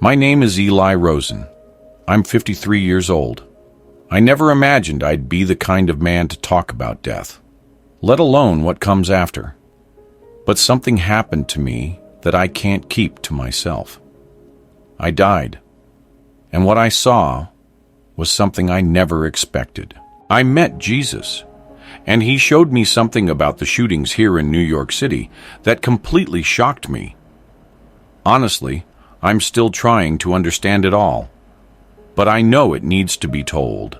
My name is Eli Rosen. I'm 53 years old. I never imagined I'd be the kind of man to talk about death, let alone what comes after. But something happened to me that I can't keep to myself. I died, and what I saw was something I never expected. I met Jesus, and he showed me something about the shootings here in New York City that completely shocked me. Honestly, I'm still trying to understand it all, but I know it needs to be told.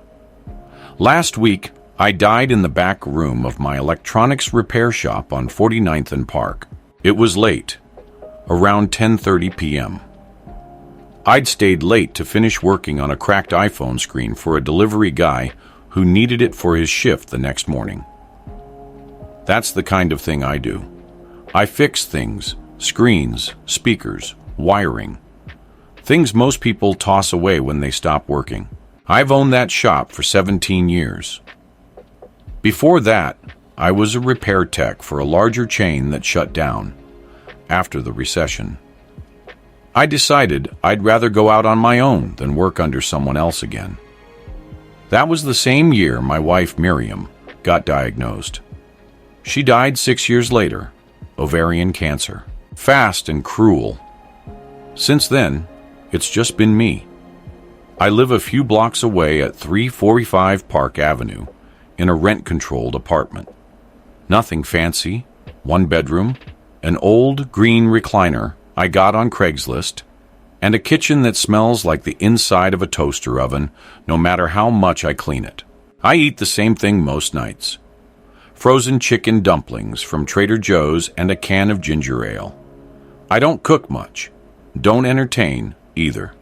Last week, I died in the back room of my electronics repair shop on 49th and Park. It was late, around 10:30 p.m. I'd stayed late to finish working on a cracked iPhone screen for a delivery guy who needed it for his shift the next morning. That's the kind of thing I do. I fix things, screens, speakers, wiring. Things most people toss away when they stop working. I've owned that shop for 17 years. Before that, I was a repair tech for a larger chain that shut down after the recession. I decided I'd rather go out on my own than work under someone else again. That was the same year my wife Miriam got diagnosed. She died 6 years later, ovarian cancer. Fast and cruel. Since then, it's just been me. I live a few blocks away at 345 Park Avenue in a rent-controlled apartment. Nothing fancy, 1 bedroom, an old green recliner I got on Craigslist, and a kitchen that smells like the inside of a toaster oven no matter how much I clean it. I eat the same thing most nights. Frozen chicken dumplings from Trader Joe's and a can of ginger ale. I don't cook much, don't entertain either.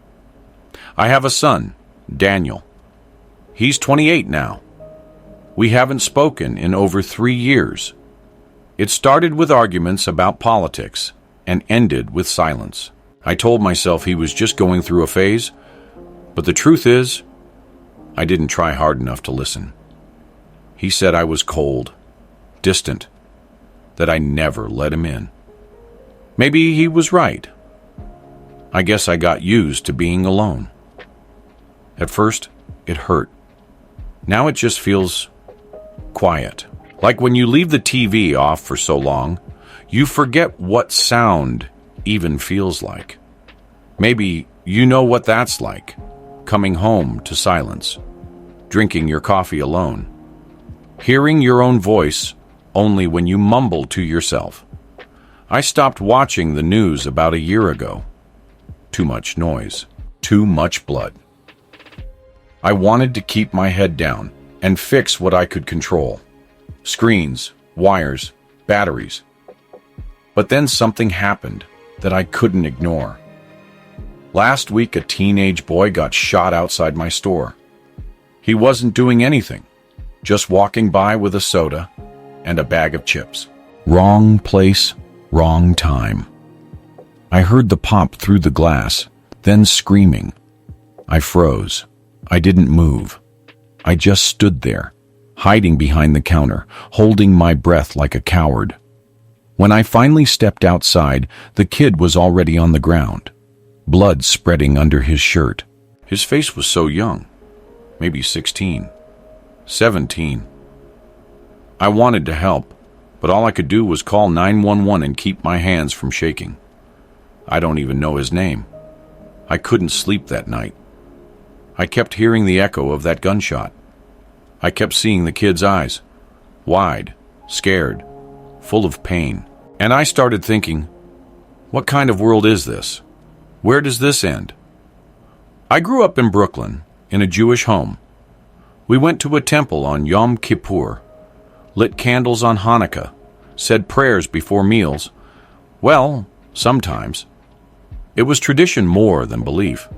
I have a son, Daniel. He's 28 now. We haven't spoken in over 3 years. It started with arguments about politics and ended with silence. I told myself he was just going through a phase, but the truth is, I didn't try hard enough to listen. He said I was cold, distant, that I never let him in. Maybe he was right. I guess I got used to being alone. At first, it hurt. Now it just feels quiet. Like when you leave the TV off for so long, you forget what sound even feels like. Maybe you know what that's like, coming home to silence, drinking your coffee alone, hearing your own voice only when you mumble to yourself. I stopped watching the news about a year ago. Too much noise, too much blood. I wanted to keep my head down and fix what I could control. Screens, wires, batteries. But then something happened that I couldn't ignore. Last week, a teenage boy got shot outside my store. He wasn't doing anything, just walking by with a soda and a bag of chips. Wrong place, wrong time. I heard the pop through the glass, then screaming. I froze. I didn't move. I just stood there, hiding behind the counter, holding my breath like a coward. When I finally stepped outside, the kid was already on the ground, blood spreading under his shirt. His face was so young, maybe 16, 17. I wanted to help, but all I could do was call 911 and keep my hands from shaking. I don't even know his name. I couldn't sleep that night. I kept hearing the echo of that gunshot. I kept seeing the kid's eyes, wide, scared, full of pain. And I started thinking, what kind of world is this? Where does this end? I grew up in Brooklyn, in a Jewish home. We went to a temple on Yom Kippur, lit candles on Hanukkah, said prayers before meals. Well, sometimes. It was tradition more than belief.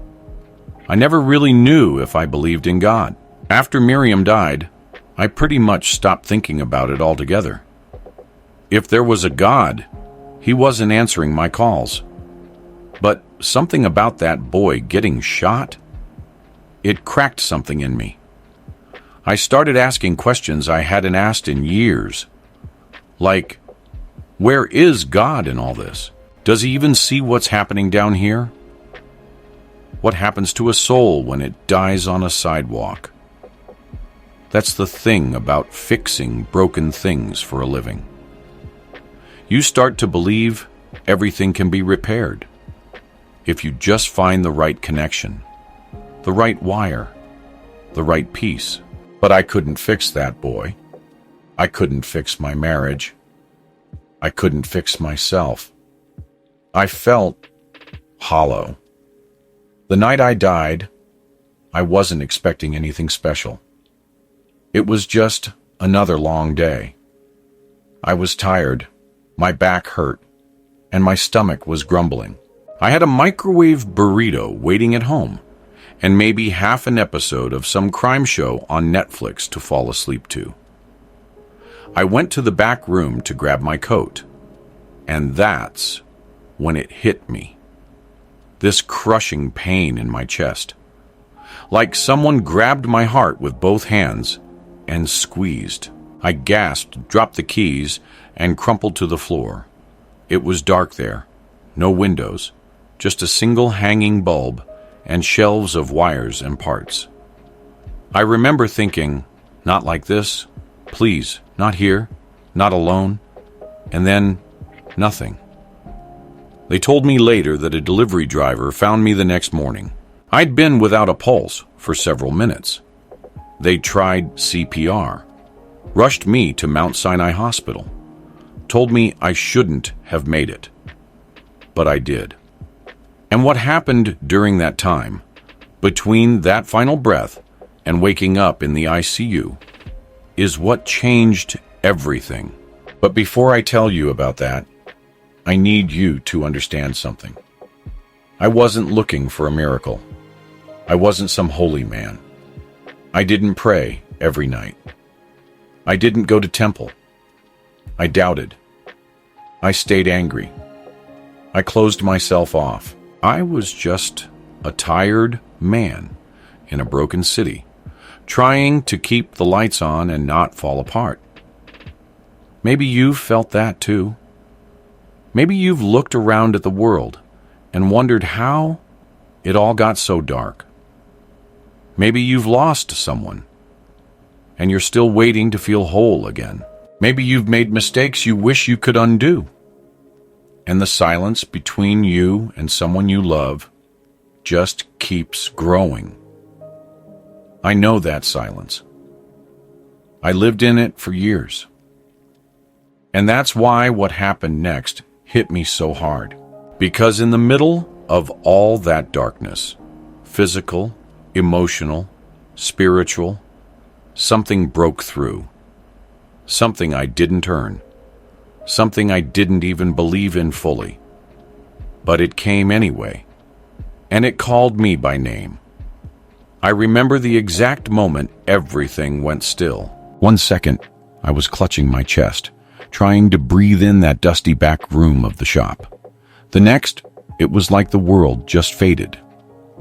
I never really knew if I believed in God. After Miriam died, I pretty much stopped thinking about it altogether. If there was a God, he wasn't answering my calls. But something about that boy getting shot, it cracked something in me. I started asking questions I hadn't asked in years. Like, where is God in all this? Does he even see what's happening down here? What happens to a soul when it dies on a sidewalk? That's the thing about fixing broken things for a living. You start to believe everything can be repaired if you just find the right connection, the right wire, the right piece. But I couldn't fix that boy. I couldn't fix my marriage. I couldn't fix myself. I felt hollow. The night I died, I wasn't expecting anything special. It was just another long day. I was tired, my back hurt, and my stomach was grumbling. I had a microwave burrito waiting at home, and maybe half an episode of some crime show on Netflix to fall asleep to. I went to the back room to grab my coat, and that's when it hit me. This crushing pain in my chest. Like someone grabbed my heart with both hands and squeezed. I gasped, dropped the keys, and crumpled to the floor. It was dark there, no windows, just a single hanging bulb and shelves of wires and parts. I remember thinking, not like this, please, not here, not alone, and then nothing. They told me later that a delivery driver found me the next morning. I'd been without a pulse for several minutes. They tried CPR, rushed me to Mount Sinai Hospital, told me I shouldn't have made it. But I did. And what happened during that time, between that final breath and waking up in the ICU, is what changed everything. But before I tell you about that, I need you to understand something. I wasn't looking for a miracle. I wasn't some holy man. I didn't pray every night. I didn't go to temple. I doubted. I stayed angry. I closed myself off. I was just a tired man in a broken city, trying to keep the lights on and not fall apart. Maybe you've felt that too. Maybe you've looked around at the world and wondered how it all got so dark. Maybe you've lost someone and you're still waiting to feel whole again. Maybe you've made mistakes you wish you could undo. And the silence between you and someone you love just keeps growing. I know that silence. I lived in it for years. And that's why what happened next hit me so hard. Because in the middle of all that darkness, physical, emotional, spiritual, something broke through. Something I didn't earn. Something I didn't even believe in fully. But it came anyway. And it called me by name. I remember the exact moment everything went still. 1 second, I was clutching my chest, trying to breathe in that dusty back room of the shop. The next, it was like the world just faded.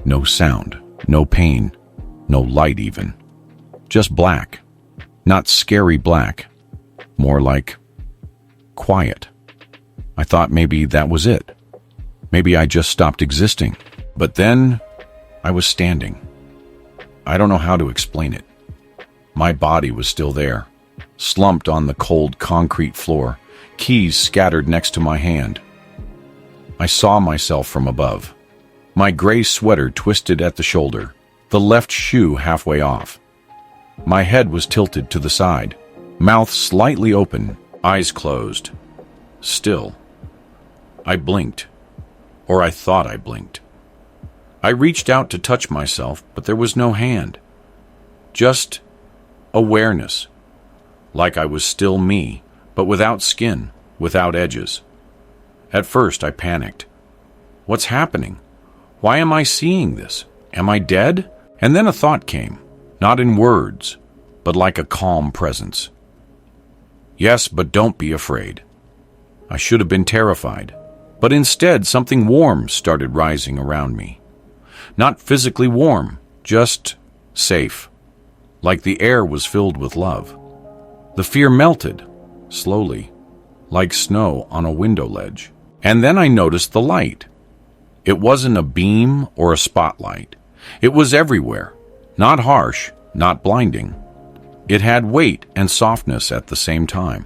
No sound, no pain, no light even. Just black. Not scary black. More like quiet. I thought maybe that was it. Maybe I just stopped existing. But then I was standing. I don't know how to explain it. My body was still there, slumped on the cold concrete floor, keys scattered next to my hand. I saw myself from above. My gray sweater twisted at the shoulder, the left shoe halfway off. My head was tilted to the side, mouth slightly open, eyes closed. Still. I blinked, or I thought I blinked. I reached out to touch myself, but there was no hand. Just awareness, like I was still me, but without skin, without edges. At first, I panicked. What's happening? Why am I seeing this? Am I dead? And then a thought came, not in words, but like a calm presence. Yes, but don't be afraid. I should have been terrified, but instead something warm started rising around me. Not physically warm, just safe, like the air was filled with love. The fear melted, slowly, like snow on a window ledge. And then I noticed the light. It wasn't a beam or a spotlight. It was everywhere, not harsh, not blinding. It had weight and softness at the same time,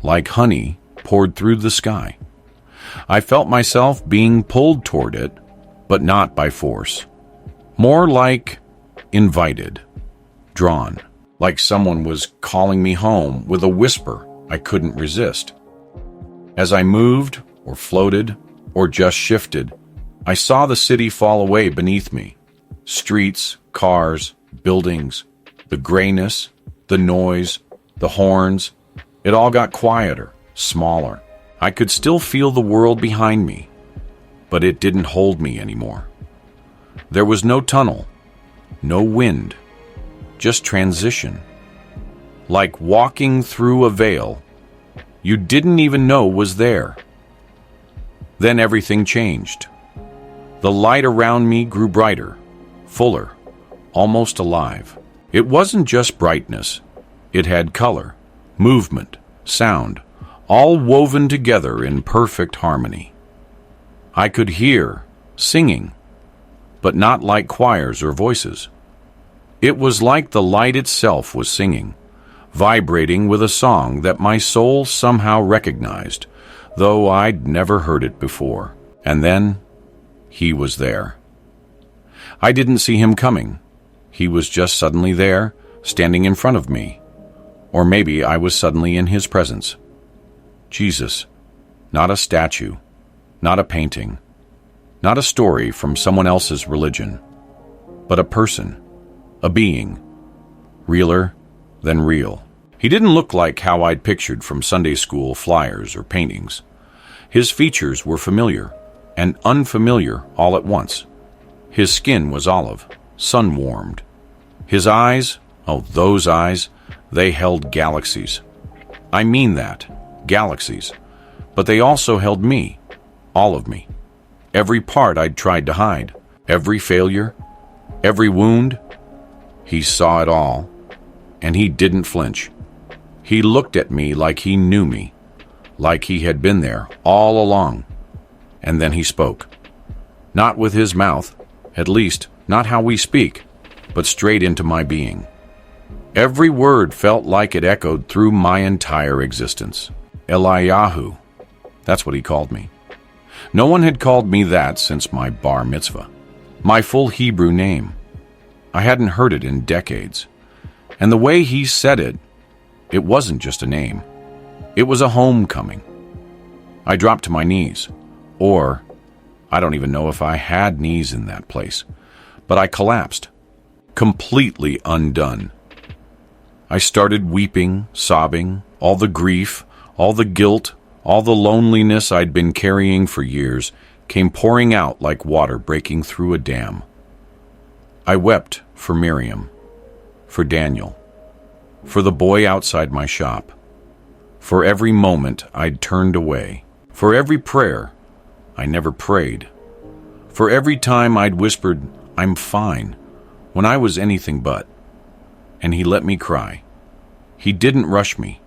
like honey poured through the sky. I felt myself being pulled toward it, but not by force. More like invited, drawn, like someone was calling me home with a whisper I couldn't resist. As I moved, or floated, or just shifted, I saw the city fall away beneath me. Streets, cars, buildings, the grayness, the noise, the horns, it all got quieter, smaller. I could still feel the world behind me, but it didn't hold me anymore. There was no tunnel, no wind, just transition. Like walking through a veil you didn't even know was there. Then everything changed. The light around me grew brighter, fuller, almost alive. It wasn't just brightness. It had color, movement, sound, all woven together in perfect harmony. I could hear singing, but not like choirs or voices. It was like the light itself was singing, vibrating with a song that my soul somehow recognized, though I'd never heard it before. And then he was there. I didn't see him coming. He was just suddenly there, standing in front of me. Or maybe I was suddenly in his presence. Jesus, not a statue, not a painting, not a story from someone else's religion, but a person, a being, realer than real. He didn't look like how I'd pictured from Sunday school flyers or paintings. His features were familiar and unfamiliar all at once. His skin was olive, sun-warmed. His eyes, oh, those eyes, they held galaxies. I mean that, galaxies. But they also held me, all of me. Every part I'd tried to hide, every failure, every wound. He saw it all, and he didn't flinch. He looked at me like he knew me, like he had been there all along. And then he spoke. Not with his mouth, at least not how we speak, but straight into my being. Every word felt like it echoed through my entire existence. Eliyahu, that's what he called me. No one had called me that since my bar mitzvah, my full Hebrew name. I hadn't heard it in decades. And the way he said it, it wasn't just a name. It was a homecoming. I dropped to my knees, or I don't even know if I had knees in that place, but I collapsed, completely undone. I started weeping, sobbing, all the grief, all the guilt, all the loneliness I'd been carrying for years came pouring out like water breaking through a dam. I wept for Miriam, for Daniel, for the boy outside my shop, for every moment I'd turned away, for every prayer I never prayed, for every time I'd whispered, "I'm fine," when I was anything but. And he let me cry. He didn't rush me.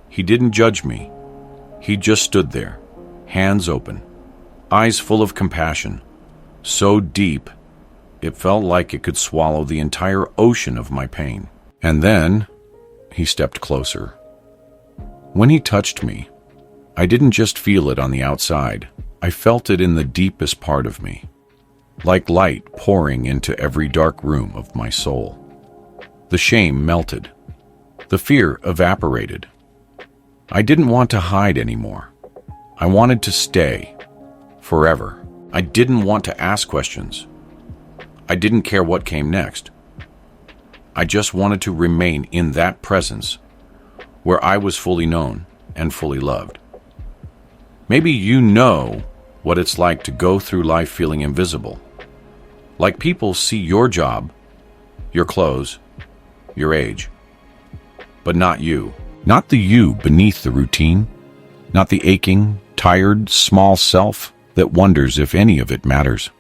He didn't judge me. He just stood there, hands open, eyes full of compassion, so deep it felt like it could swallow the entire ocean of my pain. And then he stepped closer. When he touched me, I didn't just feel it on the outside. I felt it in the deepest part of me, like light pouring into every dark room of my soul. The shame melted. The fear evaporated. I didn't want to hide anymore. I wanted to stay, forever. I didn't want to ask questions. I didn't care what came next. I just wanted to remain in that presence where I was fully known and fully loved. Maybe you know what it's like to go through life feeling invisible. Like people see your job, your clothes, your age, but not you. Not the you beneath the routine, not the aching, tired, small self that wonders if any of it matters.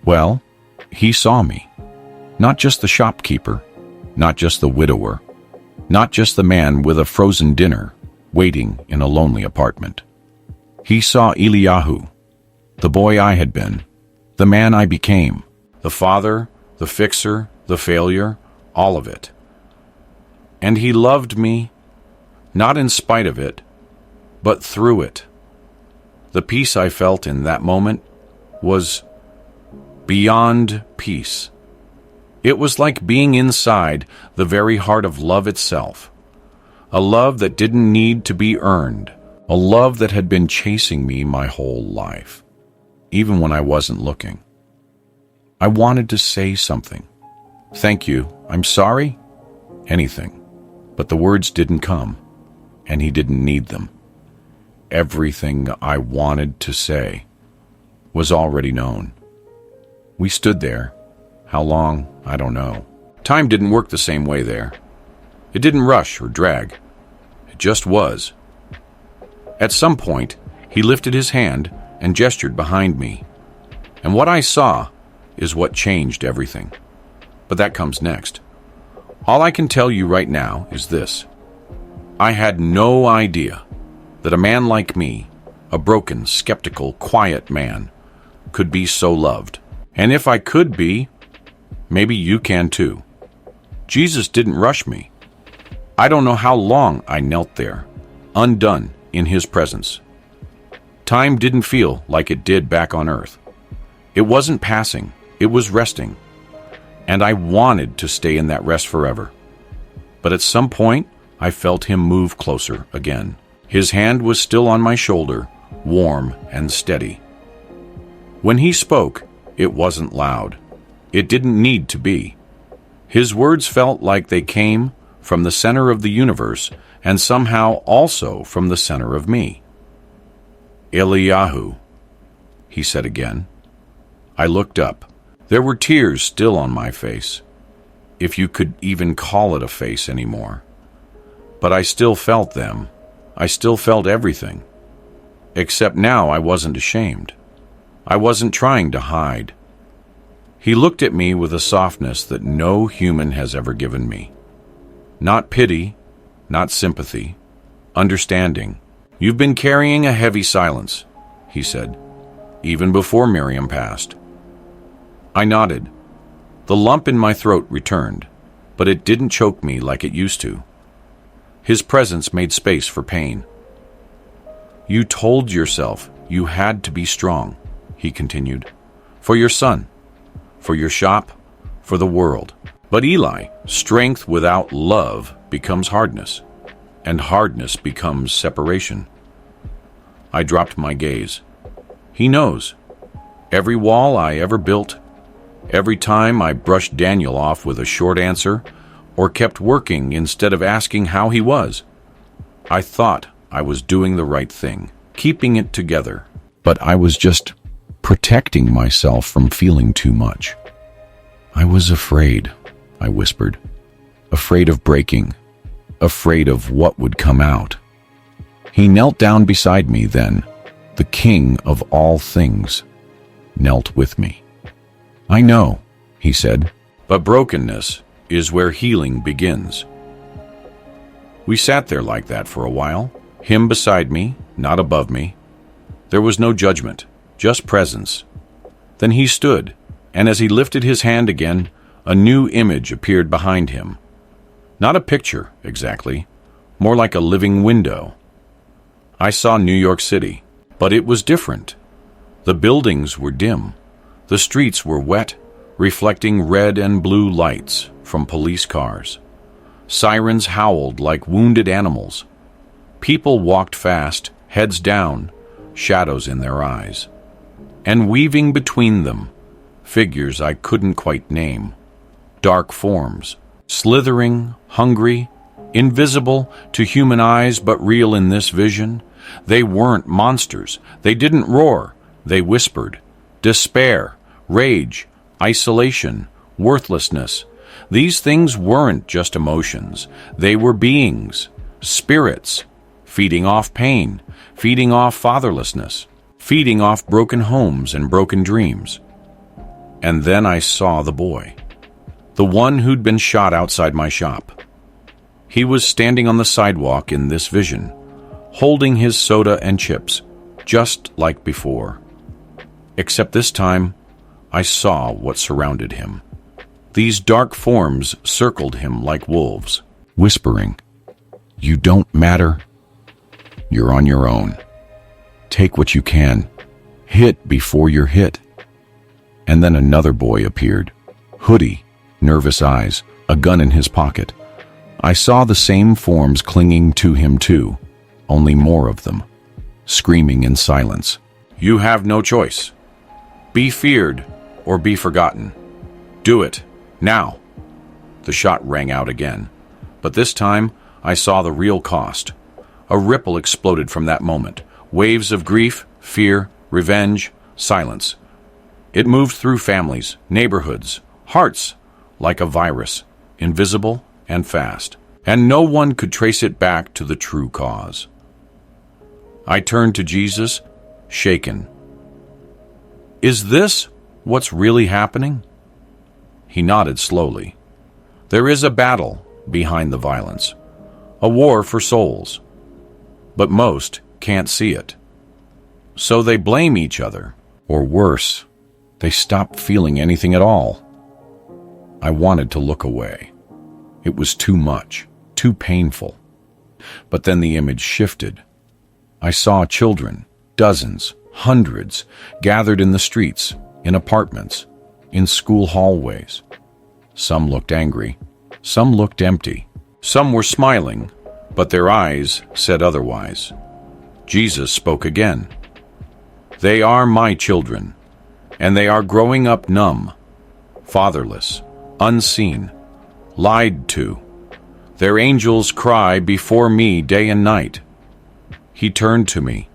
Well, he saw me. Not just the shopkeeper, not just the widower, not just the man with a frozen dinner waiting in a lonely apartment. He saw Eliyahu, the boy I had been, The man I became. The father, the fixer, the failure, all of it. And he loved me, not in spite of it, but through it. The peace I felt in that moment was beyond peace. It was like being inside the very heart of love itself. A love that didn't need to be earned. A love that had been chasing me my whole life, even when I wasn't looking. I wanted to say something. Thank you. I'm sorry. Anything. But the words didn't come, and he didn't need them. Everything I wanted to say was already known. We stood there. How long, I don't know. Time didn't work the same way there. It didn't rush or drag. It just was. At some point, he lifted his hand and gestured behind me. And what I saw is what changed everything. But that comes next. All I can tell you right now is this. I had no idea that a man like me, a broken, skeptical, quiet man, could be so loved. And if I could be, maybe you can too. Jesus didn't rush me. I don't know how long I knelt there, undone in his presence. Time didn't feel like it did back on earth. It wasn't passing, it was resting. And I wanted to stay in that rest forever. But at some point, I felt him move closer again. His hand was still on my shoulder, warm and steady. When he spoke, it wasn't loud. It didn't need to be. His words felt like they came from the center of the universe and somehow also from the center of me. Eliyahu, he said again. I looked up. There were tears still on my face, if you could even call it a face anymore. But I still felt them. I still felt everything. Except now I wasn't ashamed. I wasn't trying to hide. He looked at me with a softness that no human has ever given me. Not pity, not sympathy, understanding. You've been carrying a heavy silence, he said, even before Miriam passed. I nodded. The lump in my throat returned, but it didn't choke me like it used to. His presence made space for pain. You told yourself you had to be strong, he continued, for your son, for your shop, for the world. But Eli, strength without love becomes hardness, and hardness becomes separation. I dropped my gaze. He knows. Every wall I ever built, every time I brushed Daniel off with a short answer, or kept working instead of asking how he was, I thought I was doing the right thing, keeping it together. But I was just protecting myself from feeling too much. I was afraid, I whispered. Afraid of breaking. Afraid of what would come out. He knelt down beside me then. The king of all things knelt with me. I know, he said, but brokenness is where healing begins. We sat there like that for a while, him beside me, not above me. There was no judgment, just presence. Then he stood, and as he lifted his hand again, a new image appeared behind him. Not a picture, exactly, more like a living window. I saw New York City, but it was different. The buildings were dim. The streets were wet, reflecting red and blue lights from police cars. Sirens howled like wounded animals. People walked fast, heads down, shadows in their eyes. And weaving between them, figures I couldn't quite name. Dark forms, slithering, hungry, invisible to human eyes but real in this vision. They weren't monsters. They didn't roar. They whispered. Despair, rage, isolation, worthlessness. These things weren't just emotions. They were beings, spirits, feeding off pain, feeding off fatherlessness, feeding off broken homes and broken dreams. And then I saw the boy, the one who'd been shot outside my shop. He was standing on the sidewalk in this vision, holding his soda and chips, just like before. Except this time, I saw what surrounded him. These dark forms circled him like wolves, whispering, "You don't matter. You're on your own. Take what you can. Hit before you're hit." And then another boy appeared. Hoodie, nervous eyes, a gun in his pocket. I saw the same forms clinging to him too, only more of them, screaming in silence. "You have no choice. Be feared or be forgotten. Do it, now." The shot rang out again, but this time I saw the real cost. A ripple exploded from that moment. Waves of grief, fear, revenge, silence. It moved through families, neighborhoods, hearts, like a virus, invisible and fast, and no one could trace it back to the true cause. I turned to Jesus, shaken. "Is this what's really happening?" He nodded slowly. "There is a battle behind the violence, a war for souls, but most can't see it. So they blame each other, or worse, they stop feeling anything at all." I wanted to look away. It was too much, too painful. But then the image shifted. I saw children, dozens, hundreds, gathered in the streets, in apartments, in school hallways. Some looked angry, some looked empty. Some were smiling, but their eyes said otherwise. Jesus spoke again. "They are my children, and they are growing up numb, fatherless, unseen, lied to. Their angels cry before me day and night." He turned to me.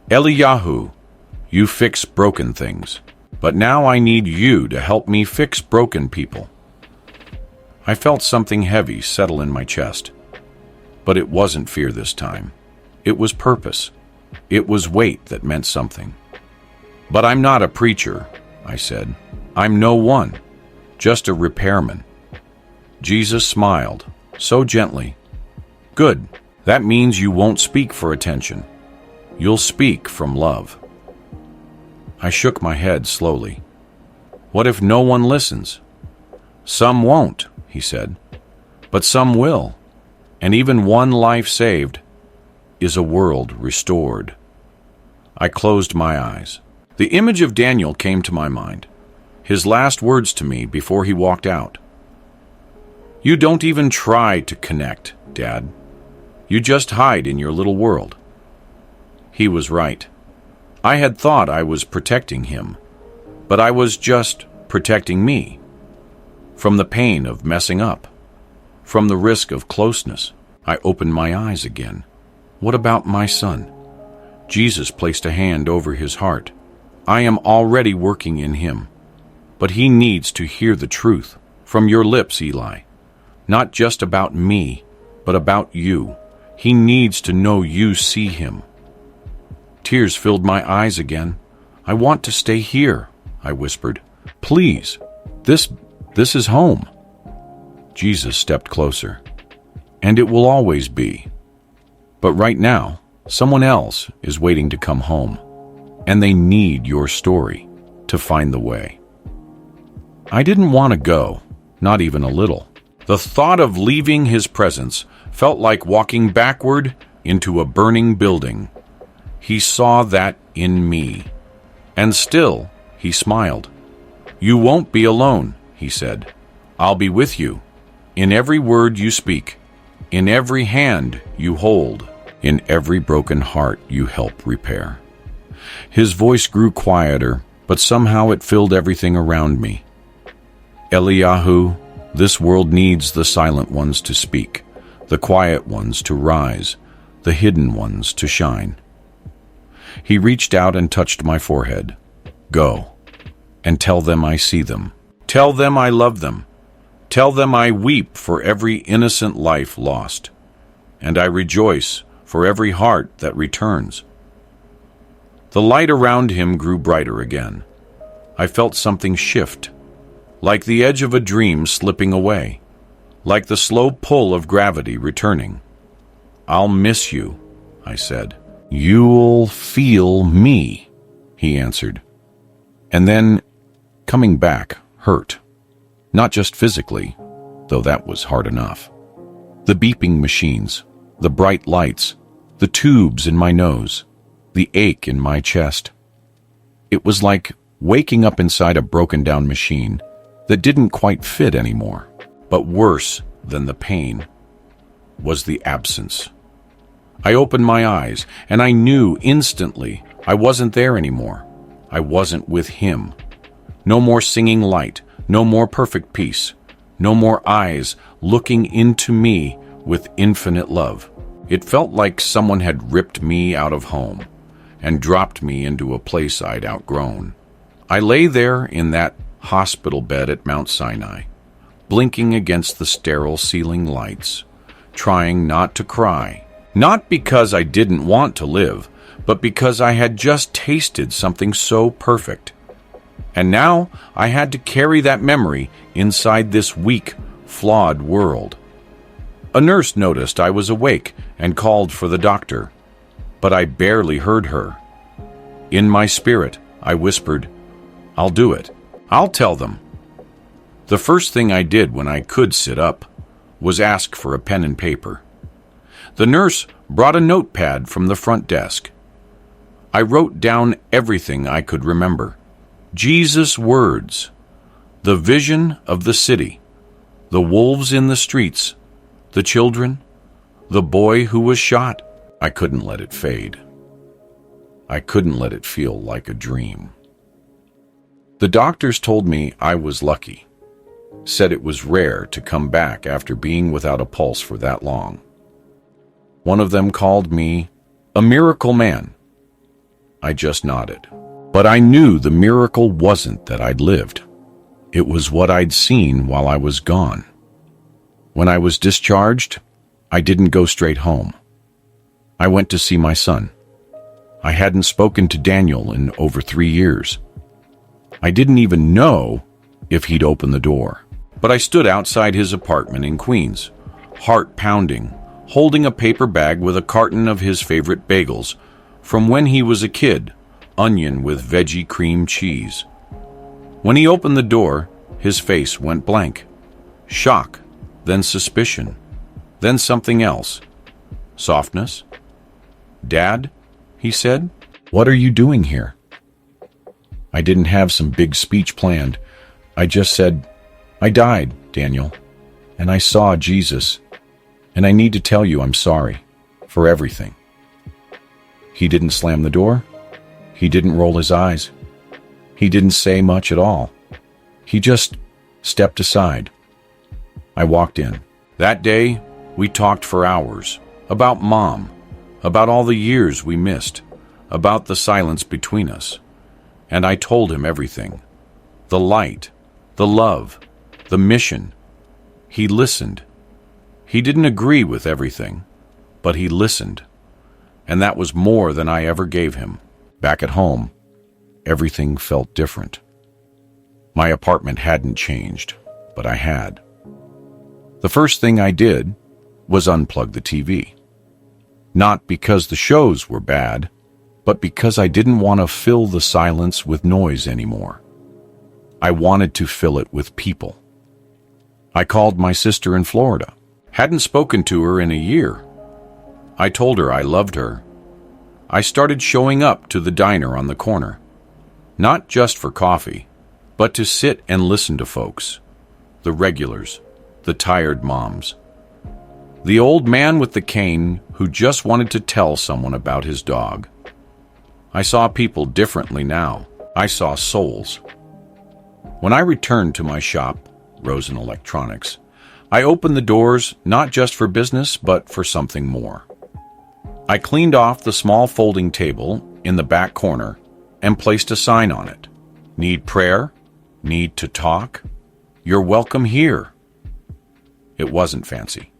"Eliyahu, you fix broken things, but now I need you to help me fix broken people." I felt something heavy settle in my chest. But it wasn't fear this time. It was purpose. It was weight that meant something. "But I'm not a preacher," I said. "I'm no one, just a repairman." Jesus smiled, so gently. "Good. That means you won't speak for attention. You'll speak from love." I shook my head slowly. "What if no one listens?" "Some won't," he said, "but some will. And even one life saved is a world restored." I closed my eyes. The image of Daniel came to my mind, his last words to me before he walked out. "You don't even try to connect, Dad. You just hide in your little world." He was right. I had thought I was protecting him, but I was just protecting me. From the pain of messing up, from the risk of closeness. I opened my eyes again. What about my son? Jesus placed a hand over his heart. I am already working in him, but he needs to hear the truth from your lips, Eli. Not just about me, but about you. He needs to know you see him. Tears filled my eyes again. "I want to stay here," I whispered. "Please, this is home." Jesus stepped closer. "And it will always be. But right now, someone else is waiting to come home, and they need your story to find the way." I didn't want to go, not even a little. The thought of leaving his presence felt like walking backward into a burning building. He saw that in me. And still, he smiled. "You won't be alone," he said. "I'll be with you, in every word you speak, in every hand you hold, in every broken heart you help repair." His voice grew quieter, but somehow it filled everything around me. "Eliyahu, this world needs the silent ones to speak, the quiet ones to rise, the hidden ones to shine." He reached out and touched my forehead. "Go, and tell them I see them. Tell them I love them. Tell them I weep for every innocent life lost, and I rejoice for every heart that returns." The light around him grew brighter again. I felt something shift, like the edge of a dream slipping away, like the slow pull of gravity returning. "I'll miss you," I said. "You'll feel me," he answered. And then Coming back hurt. Not just physically, though that was hard enough. The beeping machines, the bright lights, the tubes in my nose, the ache in my chest. It was like waking up inside a broken-down machine that didn't quite fit anymore. But worse than the pain was the absence. I opened my eyes, and I knew instantly I wasn't there anymore. I wasn't with him. No more singing light, no more perfect peace, no more eyes looking into me with infinite love. It felt like someone had ripped me out of home and dropped me into a place I'd outgrown. I lay there in that hospital bed at Mount Sinai, blinking against the sterile ceiling lights, trying not to cry. Not because I didn't want to live, but because I had just tasted something so perfect. And now I had to carry that memory inside this weak, flawed world. A nurse noticed I was awake and called for the doctor, but I barely heard her. In my spirit, I whispered, "I'll do it. I'll tell them." The first thing I did when I could sit up was ask for a pen and paper. The nurse brought a notepad from the front desk. I wrote down everything I could remember. Jesus' words, the vision of the city, the wolves in the streets, the children, the boy who was shot. I couldn't let it fade. I couldn't let it feel like a dream. The doctors told me I was lucky, said it was rare to come back after being without a pulse for that long. One of them called me a miracle man. I just nodded. But I knew the miracle wasn't that I'd lived. It was what I'd seen while I was gone. When I was discharged, I didn't go straight home. I went to see my son. I hadn't spoken to Daniel in over 3 years. I didn't even know if he'd open the door. But I stood outside his apartment in Queens, heart pounding, holding a paper bag with a carton of his favorite bagels from when he was a kid, onion with veggie cream cheese. When he opened the door, his face went blank. Shock, then suspicion, then something else. Softness. "Dad," he said, "what are you doing here?" I didn't have some big speech planned. I just said, "I died, Daniel, and I saw Jesus, and I need to tell you I'm sorry for everything." He didn't slam the door. He didn't roll his eyes. He didn't say much at all. He just stepped aside. I walked in. That day, we talked for hours about Mom, about all the years we missed, about the silence between us. And I told him everything. The light, the love, the mission. He listened. He didn't agree with everything, but he listened. And that was more than I ever gave him. Back at home, everything felt different. My apartment hadn't changed, but I had. The first thing I did was unplug the TV. Not because the shows were bad, but because I didn't want to fill the silence with noise anymore. I wanted to fill it with people. I called my sister in Florida. Hadn't spoken to her in a year. I told her I loved her. I started showing up to the diner on the corner, not just for coffee, but to sit and listen to folks, the regulars, the tired moms, the old man with the cane who just wanted to tell someone about his dog. I saw people differently now. I saw souls. When I returned to my shop, Rosen Electronics, I opened the doors not just for business, but for something more. I cleaned off the small folding table in the back corner and placed a sign on it. Need prayer? Need to talk? You're welcome here. It wasn't fancy.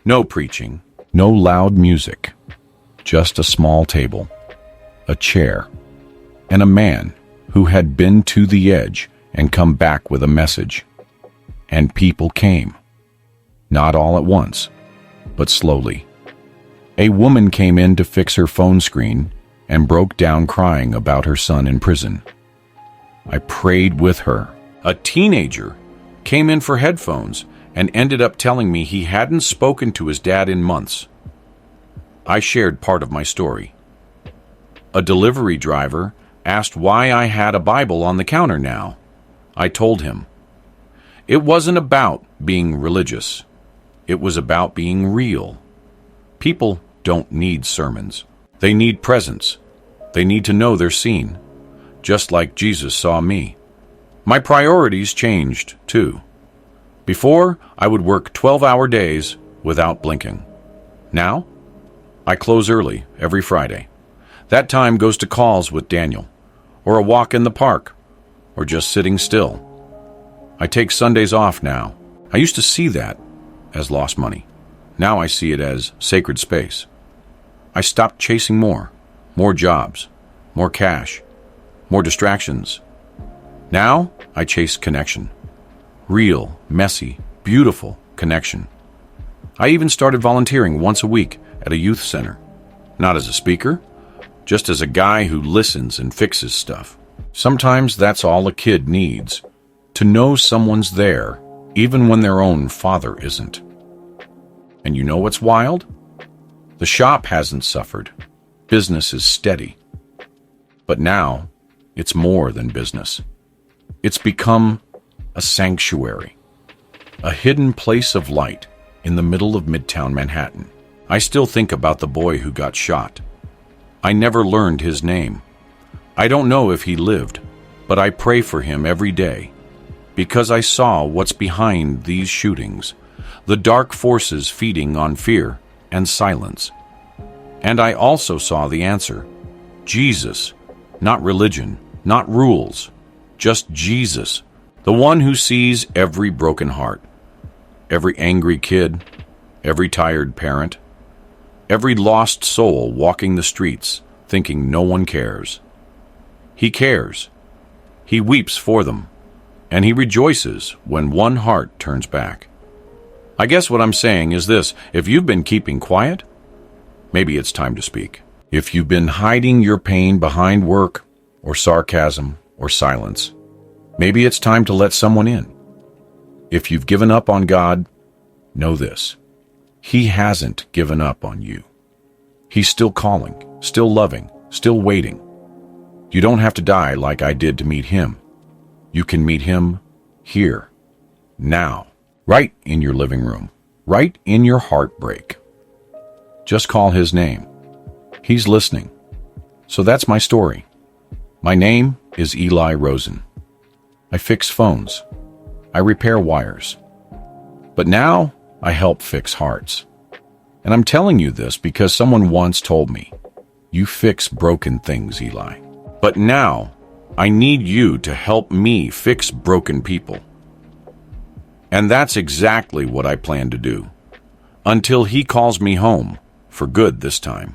No preaching, no loud music, just a small table, a chair, and a man who had been to the edge and come back with a message. And people came. Not all at once, but slowly. A woman came in to fix her phone screen and broke down crying about her son in prison. I prayed with her. A teenager came in for headphones and ended up telling me he hadn't spoken to his dad in months. I shared part of my story. A delivery driver asked why I had a Bible on the counter now. I told him. It wasn't about being religious. It was about being real. People don't need sermons. They need presence. They need to know they're seen, just like Jesus saw me. My priorities changed, too. Before, I would work 12-hour days without blinking. Now, I close early every Friday. That time goes to calls with Daniel, or a walk in the park, or just sitting still. I take Sundays off now. I used to see that as lost money. Now I see it as sacred space. I stopped chasing more jobs, more cash, more distractions. Now I chase connection. Real, messy, beautiful connection. I even started volunteering once a week at a youth center. Not as a speaker, just as a guy who listens and fixes stuff. Sometimes that's all a kid needs, to know someone's there, even when their own father isn't. And you know what's wild? The shop hasn't suffered. Business is steady. But now, it's more than business. It's become a sanctuary, a hidden place of light in the middle of Midtown Manhattan. I still think about the boy who got shot. I never learned his name. I don't know if he lived, but I pray for him every day because I saw what's behind these shootings, the dark forces feeding on fear and silence. And I also saw the answer. Jesus, not religion, not rules, just Jesus, the one who sees every broken heart, every angry kid, every tired parent, every lost soul walking the streets thinking no one cares. He cares. He weeps for them, and he rejoices when one heart turns back. I guess what I'm saying is this: if you've been keeping quiet, maybe it's time to speak. If you've been hiding your pain behind work or sarcasm or silence, maybe it's time to let someone in. If you've given up on God, know this: He hasn't given up on you. He's still calling, still loving, still waiting. You don't have to die like I did to meet Him. You can meet Him here, now, right in your living room, right in your heartbreak. Just call His name. He's listening. So that's my story. My name is Eli Rosen. I fix phones. I repair wires. But now I help fix hearts. And I'm telling you this because someone once told me, "You fix broken things, Eli." But now I need you to help me fix broken people. And that's exactly what I plan to do, until He calls me home, for good this time.